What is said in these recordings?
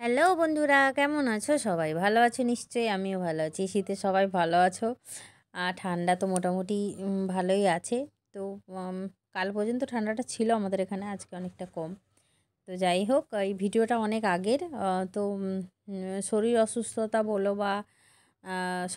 Hello বন্ধুরা, কেমন আছো? সবাই ভালো আছো নিশ্চয়ই। আমিও ভালো আছি। শীতে সবাই ভালো আছো। আর ঠান্ডা তো মোটামুটি ভালোই আছে। তো উম, কাল পর্যন্ত ঠান্ডাটা ছিল আমাদের এখানে, আজকে অনেকটা কম। তো যাই হোক, এই ভিডিওটা অনেক আগের। তো শরীর অসুস্থতা বলো বা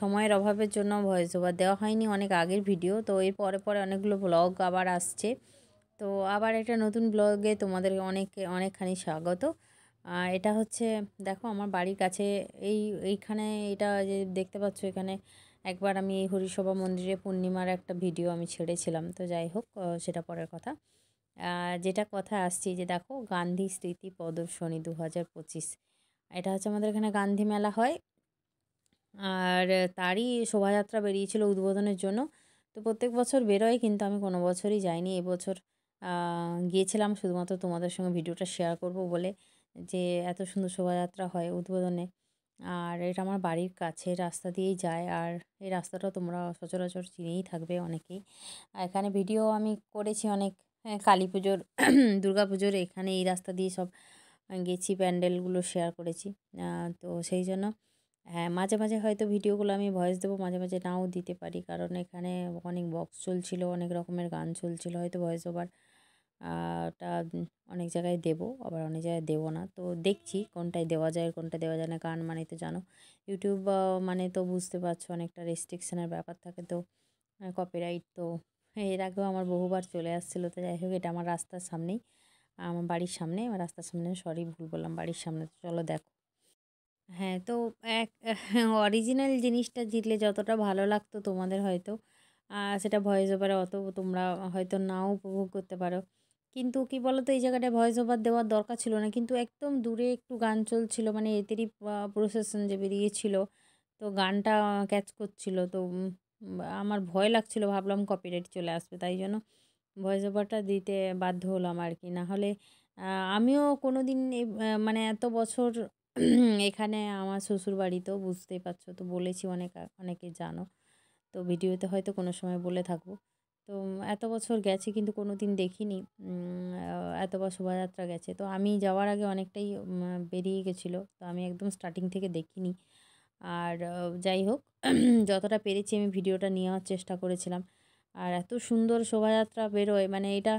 সময়ের অভাবের জন্য ভয়েস ওভার দেওয়া হয়নি, অনেক আগের ভিডিও। তো এর পরে পরে অনেকগুলো ব্লগ আবার আসছে। তো আবার একটা নতুন ব্লগে তোমাদের অনেকখানি স্বাগত। এটা হচ্ছে, দেখো আমার বাড়ির কাছে এই এইখানে এটা যে দেখতে পাচ্ছ, এখানে একবার আমি এই হরিসভা মন্দিরে পূর্ণিমার একটা ভিডিও আমি ছেড়েছিলাম। তো যাই হোক, সেটা পরের কথা। যেটা কথা আসছি যে দেখো, গান্ধী স্মৃতি প্রদর্শনী 2025, এটা হচ্ছে আমাদের এখানে গান্ধী মেলা হয়। আর তারই শোভাযাত্রা বেরিয়েছিল উদ্বোধনের জন্য। তো প্রত্যেক বছর বেরোয়, কিন্তু আমি কোনো বছরই যাইনি। এবছর গিয়েছিলাম শুধুমাত্র তোমাদের সঙ্গে ভিডিওটা শেয়ার করব বলে, যে এত সুন্দর শোভাযাত্রা হয় উদ্বোধনে। আর এটা আমার বাড়ির কাছে রাস্তা দিয়েই যায়, আর এই রাস্তাটা তোমরা সচরাচর চিনেই থাকবে অনেকেই। এখানে ভিডিও আমি করেছি অনেক, কালী পুজোর দুর্গা পুজোর এখানে এই রাস্তা দিয়ে সব গেছি, প্যান্ডেলগুলো শেয়ার করেছি। তো সেই জন্য হ্যাঁ, মাঝে মাঝে হয়তো ভিডিওগুলো আমি ভয়েস দেবো, মাঝে মাঝে নাও দিতে পারি, কারণ এখানে অনেক বক্স চলছিল, অনেক রকমের গান চলছিল। হয়তো ভয়েস ওভার টা অনেক জায়গায় দেবো, আবার অনেক জায়গায় দেবো না। তো দেখছি কোনটায় দেওয়া যায়, কোনটা দেওয়া যায় না। গান মানে তো জানো, ইউটিউব মানে তো বুঝতে পারছো, অনেকটা রেস্ট্রিকশনের ব্যাপার থাকে। তো কপিরাইট তো এর আগেও আমার বহুবার চলে আসছিলো। তো যাই হোক, এটা আমার রাস্তার সামনেই, আমার বাড়ির সামনে, আমার রাস্তার সামনে, সরি ভুল বললাম, বাড়ির সামনে। তো চলো দেখো। হ্যাঁ, তো এক অরিজিনাল জিনিসটা জিতলে যতটা ভালো লাগতো তোমাদের, হয়তো সেটা ভয়েস ওভারে অত তোমরা হয়তো নাও উপভোগ করতে পারো। কিন্তু কি বলো তো, এই জায়গাটায় ভয়েস ওভার দেওয়ার দরকার ছিল না, কিন্তু একদম দূরে একটু গান চলছিল, মানে এদেরই প্রসেশন যে বেরিয়েছিল, তো গানটা ক্যাচ করছিল। তো আমার ভয় লাগছিল, ভাবলাম কপিরাইট চলে আসবে, তাই জন্য ভয়েস ওভারটা দিতে বাধ্য হলাম আর কি। না হলে আমিও কোনো দিন মানে এত বছর এখানে আমার শ্বশুরবাড়িতেও বুঝতেই পারছো, তো বলেছি, অনেকে জানো, তো ভিডিওতে হয়তো কোনো সময় বলে থাকবো। তো এত বছর গেছে কিন্তু কোনো দিন দেখিনি এতবার শোভাযাত্রা গেছে। তো আমি যাওয়ার আগে অনেকটাই বেরিয়ে গেছিলো, তো আমি একদম স্টার্টিং থেকে দেখিনি। আর যাই হোক, যতটা পেরেছি আমি ভিডিওটা নেওয়ার চেষ্টা করেছিলাম। আর এত সুন্দর শোভাযাত্রা বেরোয়, মানে এটা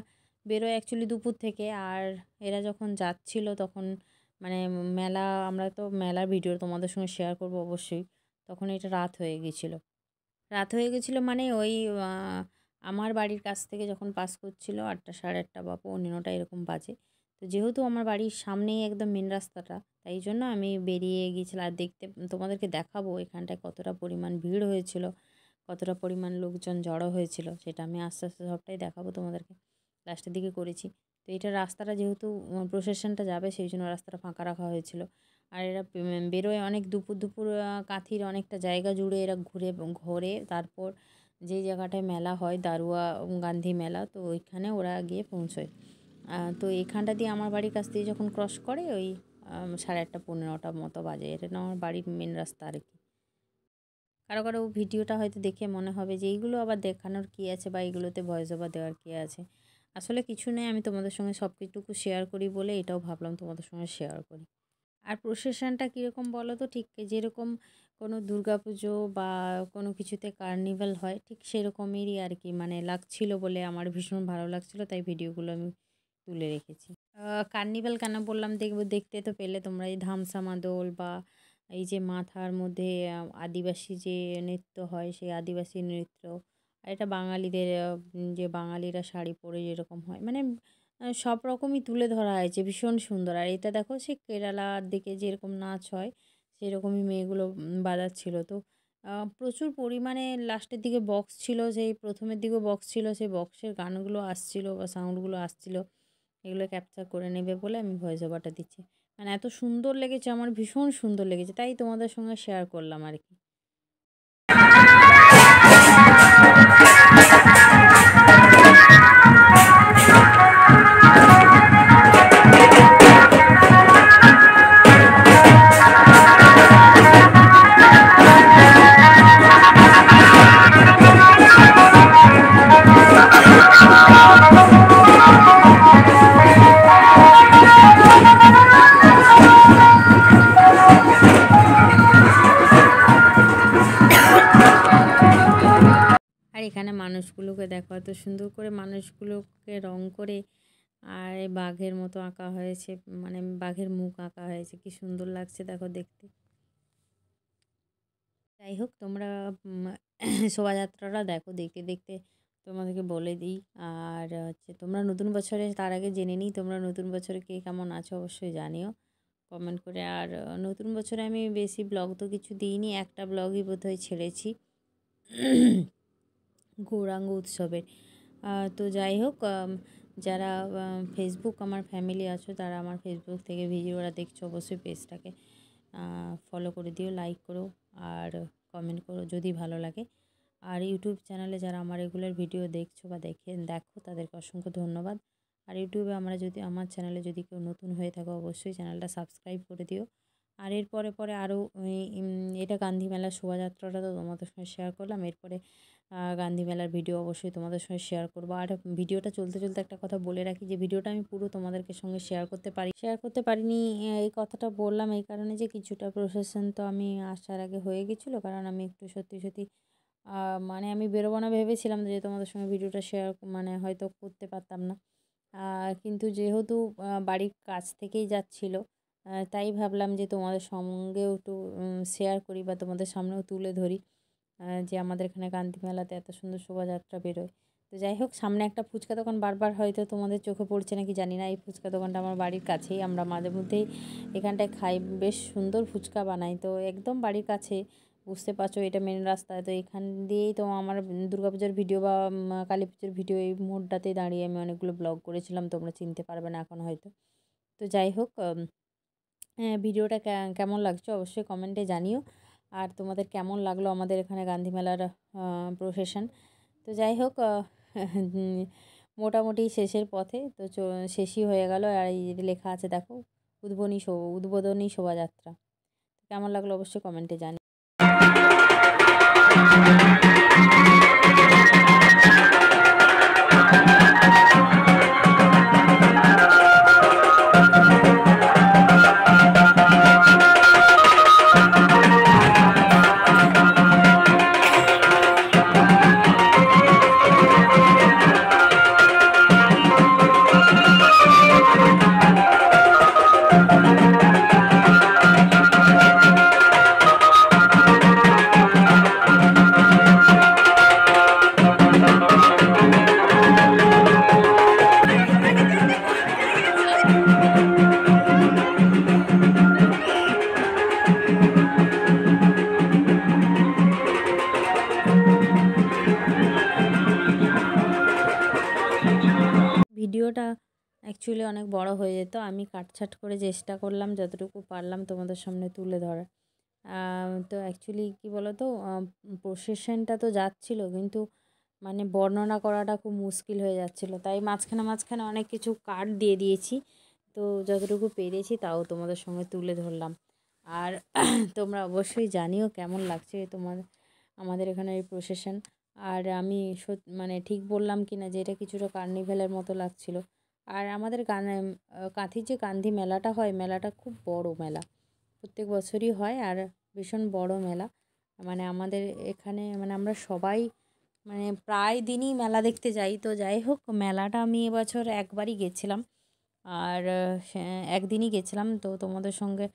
বেরোয় অ্যাকচুয়ালি দুপুর থেকে। আর এরা যখন যাচ্ছিল তখন মানে মেলা, আমরা তো মেলার ভিডিও তোমাদের সঙ্গে শেয়ার করব অবশ্যই, তখন এটা রাত হয়ে গেছিলো। রাত হয়ে গেছিলো মানে ওই আমার বাড়ির কাছ থেকে যখন পাস করছিল 8টা, সাড়ে 8টা বা 8:45 এরকম বাজে। তো যেহেতু আমার বাড়ির সামনেই একদম মেন রাস্তাটা, তাই জন্য আমি বেরিয়ে গিয়েছিলাম। আর দেখতে তোমাদেরকে দেখাবো এখানটায় কতটা পরিমাণ ভিড় হয়েছিল, কতটা পরিমাণ লোকজন জড়ো হয়েছিল, সেটা আমি আস্তে আস্তে সবটাই দেখাবো তোমাদেরকে। লাস্টের দিকে করেছি। তো এটা রাস্তাটা যেহেতু প্রসেশনটা যাবে, সেই জন্য রাস্তাটা ফাঁকা রাখা হয়েছিল। আর এরা বেরোয় অনেক দুপুর দুপুর, কাঁথির অনেকটা জায়গা জুড়ে এরা ঘুরে ঘোরে। তারপর যেই জায়গাটায় মেলা হয়, দারুয়া গান্ধী মেলা, তো ওইখানে ওরা গিয়ে পৌঁছয়। তো এইখানটা দিয়ে আমার বাড়ির কাছ দিয়ে যখন ক্রস করে, ওই 8:30, 8:45 মতো বাজে। এটা না আমার বাড়ির মেন রাস্তা আর কি। কারো কারো ভিডিওটা হয়তো দেখে মনে হবে যে এইগুলো আবার দেখানোর কী আছে, বা এইগুলোতে ভয়েস ওভার দেওয়ার কী আছে। আসলে কিছু নেই, আমি তোমাদের সঙ্গে সব কিছুটুকু শেয়ার করি বলে এটাও ভাবলাম তোমাদের সঙ্গে শেয়ার করি। আর প্রসেশনটা কীরকম বলো তো, ঠিক যেরকম কোনো দুর্গাপুজো বা কোনো কিছুতে কার্নিভাল হয়, ঠিক সেরকমেরই আর কি, মানে লাগছিল বলে আমার ভীষণ ভালো লাগছিল, তাই ভিডিওগুলো আমি তুলে রেখেছি। কার্নিভাল কেন বললাম, দেখতে তো পেলে তোমরা এই ধামসা মাদল, বা এই যে মাথার মধ্যে আদিবাসী যে নৃত্য হয়, সেই আদিবাসী নৃত্য। আর এটা বাঙালিদের যে বাঙালিরা শাড়ি পরে যেরকম হয়, মানে সব রকমই তুলে ধরা হয়েছে, ভীষণ সুন্দর। আর এটা দেখো, সে কেরালার দিকে যেরকম নাচ হয় সেরকমই মেয়েগুলো বাজাচ্ছিল। তো প্রচুর পরিমাণে লাস্টের দিকে বক্স ছিল, সেই প্রথমের দিকেও বক্স ছিল, সেই বক্সের গানগুলো আসছিল বা সাউন্ডগুলো আসছিল, এগুলো ক্যাপচার করে নেবে বলে আমি ভয়েস ওভারটা দিচ্ছি। মানে এত সুন্দর লেগেছে, আমার ভীষণ সুন্দর লেগেছে, তাই তোমাদের সঙ্গে শেয়ার করলাম আর কি। মানুষগুলোকে দেখো, এত সুন্দর করে মানুষগুলোকে রং করে আর এই বাঘের মতো আঁকা হয়েছে, মানে বাঘের মুখ আঁকা হয়েছে, কি সুন্দর লাগছে দেখো দেখতে। যাই হোক, তোমরা শোভাযাত্রাটা দেখো, দেখতে দেখতে তোমাদেরকে বলে দিই। আর হচ্ছে তোমরা নতুন বছরে, তার আগে জেনে নিই তোমরা নতুন বছরে কে কেমন আছো অবশ্যই জানিও কমেন্ট করে। আর নতুন বছরে আমি বেশি ব্লগ তো কিছু দিইনি, একটা ব্লগই বোধহয় ছেড়েছি গৌরাঙ্গ উৎসবের। তো যাই হোক, যারা ফেসবুক আমার ফ্যামিলি আছো তারা আমার ফেসবুক থেকে ভিডিওটা দেখছো অবশ্যই পেজটাকে ফলো করে দিও, লাইক করো আর কমেন্ট করো যদি ভালো লাগে। আর ইউটিউব চ্যানেলে যারা আমার রেগুলার ভিডিও দেখছো বা দেখো তাদেরকে অসংখ্য ধন্যবাদ। আর ইউটিউবে আমার চ্যানেলে যদি কেউ নতুন হয়ে থাকো অবশ্যই চ্যানেলটা সাবস্ক্রাইব করে দিও। আর এর পরে আরও এটা গান্ধী মেলার শোভাযাত্রাটা তো তোমাদের সঙ্গে শেয়ার করলাম, এরপরে গান্ধী মেলার ভিডিও অবশ্যই তোমাদের সঙ্গে শেয়ার করবো। আর ভিডিওটা চলতে চলতে একটা কথা বলে রাখি যে ভিডিওটা আমি পুরো তোমাদেরকে সঙ্গে শেয়ার করতে পারিনি। এই কথাটা বললাম এই কারণে যে কিছুটা প্রসেশন তো আমি আসার আগে হয়ে গেছিলো, কারণ আমি একটু সত্যি মানে আমি বেরোবো না ভেবেছিলাম যে তোমাদের সঙ্গে ভিডিওটা শেয়ার মানে হয়তো করতে পারতাম না, কিন্তু যেহেতু বাড়ির কাছ থেকেই যাচ্ছিলো, তাই ভাবলাম যে তোমাদের সঙ্গেও একটু শেয়ার করি বা তোমাদের সামনেও তুলে ধরি যে আমাদের এখানে গান্ধী মেলাতে এত সুন্দর শোভাযাত্রা বেরোয়। তো যাই হোক, সামনে একটা ফুচকা দোকান বারবার হয়তো তোমাদের চোখে পড়ছে নাকি জানি না, এই ফুচকা দোকানটা আমার বাড়ির কাছেই, আমরা মাঝে মধ্যেই এখানটায় খাই, বেশ সুন্দর ফুচকা বানাই। তো একদম বাড়ির কাছে, বুঝতে পারছো এটা মেন রাস্তায়, তো এখান দিয়েই তো আমার দুর্গাপূজার ভিডিও বা কালী পুজোর ভিডিও এই মোড়টাতেই দাঁড়িয়ে আমি অনেকগুলো ব্লগ করেছিলাম, তোমরা চিনতে পারবে না এখন হয়তো। তো যাই হোক, ভিডিওটা কেমন লাগছে অবশ্যই কমেন্টে জানিও। আর তোমাদের কেমন লাগলো আমাদের এখানে গান্ধী মেলার প্রসেশন। তো যাই হোক, মোটামুটি শেষের পথে, তো শেষই হয়ে গেল। আর এই লেখা আছে দেখো, উদ্বোধনী শোভাযাত্রা। কেমন লাগলো অবশ্যই কমেন্টে জানিও। ভিডিওটা অ্যাকচুয়ালি অনেক বড় হয়ে যেত, আমি কাটছাট করে চেষ্টা করলাম যতটুকু পারলাম তোমাদের সামনে তুলে ধরার। তো অ্যাকচুয়ালি কী বলো তো, প্রসেশনটা তো যাচ্ছিলো কিন্তু মানে বর্ণনা করাটা খুব মুশকিল হয়ে যাচ্ছিলো, তাই মাঝখানে অনেক কিছু কাট দিয়ে দিয়েছি। তো যতটুকু পেরেছি তাও তোমাদের সঙ্গে তুলে ধরলাম। আর তোমরা অবশ্যই জানিও কেমন লাগছে আমাদের এখানে এই প্রসেশন। আর আমি মানে ঠিক বললাম কি না যে এটা কিছুটা কার্নিভ্যালের মতো লাগছিল। আর আমাদের কাঁথির যে গান্ধী মেলাটা হয়, মেলাটা খুব বড় মেলা, প্রত্যেক বছরই হয় আর ভীষণ বড় মেলা। মানে আমাদের এখানে মানে আমরা সবাই মানে প্রায় দিনই মেলা দেখতে যাই। তো যাই হোক, মেলাটা আমি এবছর একবারই গেছিলাম, আর একদিনই গেছিলাম। তো তোমাদের সঙ্গে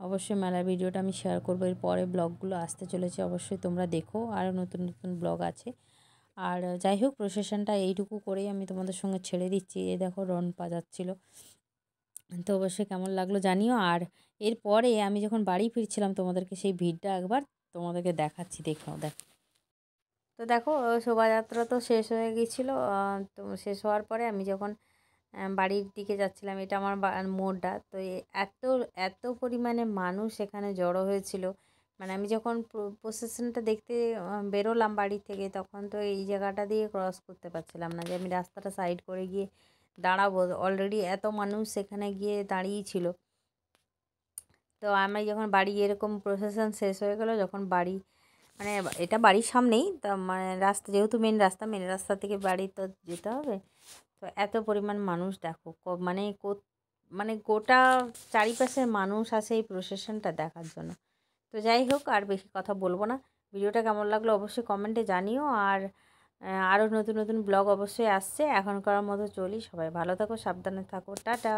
অবশ্যই মেলার ভিডিওটা আমি শেয়ার করবো, এর পরে ব্লগগুলো আসতে চলেছে, অবশ্যই তোমরা দেখো, আরও নতুন নতুন ব্লগ আছে। আর যাই হোক, প্রসেশনটা এইটুকু করেই আমি তোমাদের সঙ্গে ছেড়ে দিচ্ছি। এই দেখো রন বাজাচ্ছিলো, তো অবশ্যই কেমন লাগলো জানিও। আর এরপরে আমি যখন বাড়ি ফিরছিলাম তোমাদেরকে সেই ভিড়টা একবার তোমাদেরকে দেখাচ্ছি, দেখো। তো দেখো, শোভাযাত্রা তো শেষ হয়ে গেছিলো। তো শেষ হওয়ার পরে আমি যখন বাড়ির দিকে যাচ্ছিলাম, এটা আমার মোড়টা, তো এত এত পরিমাণে মানুষ এখানে জড়ো হয়েছিল। মানে আমি যখন প্রসেশনটা দেখতে বেরোলাম বাড়ি থেকে, তখন তো এই জায়গাটা দিয়ে ক্রস করতে পারছিলাম না, যে আমি রাস্তাটা সাইড করে গিয়ে দাঁড়াবো, অলরেডি এত মানুষ সেখানে গিয়ে দাঁড়িয়েই ছিল। তো আমি যখন বাড়ি, এরকম প্রসেশন শেষ হয়ে গেলো যখন বাড়ি, মানে এটা বাড়ির সামনেই, তা মানে রাস্তা যেহেতু মেন রাস্তা থেকে বাড়ি তো যেতে হবে। তো এত পরিমাণ মানুষ দেখো, মানে গোটা চারিপাশের মানুষ আসে এই প্রসেশনটা দেখার জন্য। তো যাই হোক, আর বেশি কথা বলবো না। ভিডিওটা কেমন লাগলো অবশ্যই কমেন্টে জানিও। আর আরও নতুন নতুন ব্লগ অবশ্যই আসছে। এখনকার মতো চলি, সবাই ভালো থাকো, সাবধানে থাকো, টাটা।